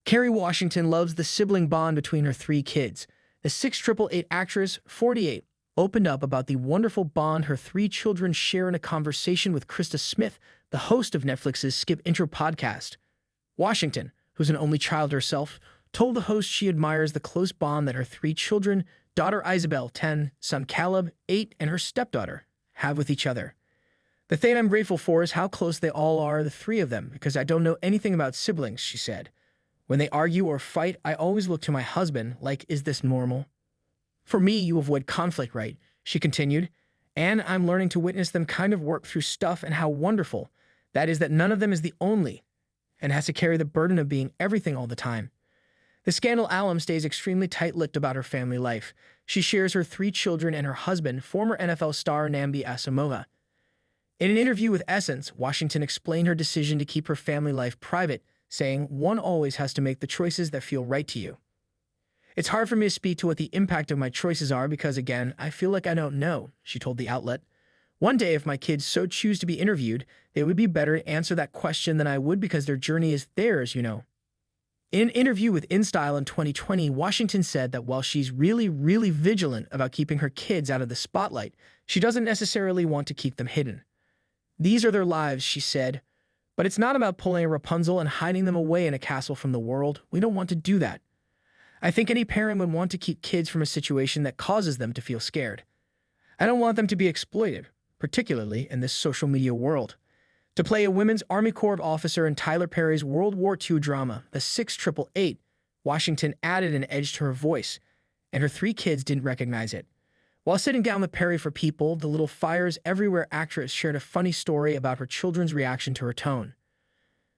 Kerry Washington loves the sibling bond between her three kids. The 688 actress, 48, opened up about the wonderful bond her three children share in a conversation with Krista Smith, the host of Netflix's Skip Intro podcast. Washington, who's an only child herself, told the host she admires the close bond that her three children, daughter Isabel, 10, son Caleb, 8, and her stepdaughter, have with each other. The thing I'm grateful for is how close they all are, the three of them, because I don't know anything about siblings, she said. When they argue or fight, I always look to my husband, like, is this normal? For me, you avoid conflict, right? She continued. And I'm learning to witness them kind of work through stuff and how wonderful that is that none of them is the only and has to carry the burden of being everything all the time. The scandal alum stays extremely tight-lipped about her family life. She shares her three children and her husband, former NFL star Nnamdi Asomugha. In an interview with Essence, Washington explained her decision to keep her family life private, saying, "One always has to make the choices that feel right to you. It's hard for me to speak to what the impact of my choices are because, again, I feel like I don't know," she told the outlet. "One day, if my kids so choose to be interviewed, it would be better to answer that question than I would because their journey is theirs, you know." In an interview with InStyle in 2020, Washington said that while she's really vigilant about keeping her kids out of the spotlight, she doesn't necessarily want to keep them hidden. "These are their lives," she said, "but it's not about pulling a Rapunzel and hiding them away in a castle from the world. We don't want to do that. I think any parent would want to keep kids from a situation that causes them to feel scared. I don't want them to be exploited, particularly in this social media world." To play a Women's Army Corps officer in Tyler Perry's World War II drama, The 688, Washington added an edge to her voice, and her three kids didn't recognize it. While sitting down with Perry for People, the Little Fires Everywhere actress shared a funny story about her children's reaction to her tone.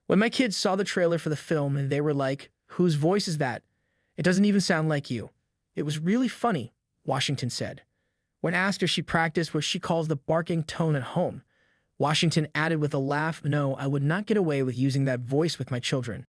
"When my kids saw the trailer for the film, and they were like, 'Whose voice is that? It doesn't even sound like you.' It was really funny," Washington said. When asked if she practiced what she calls the barking tone at home, Washington added with a laugh, "No, I would not get away with using that voice with my children."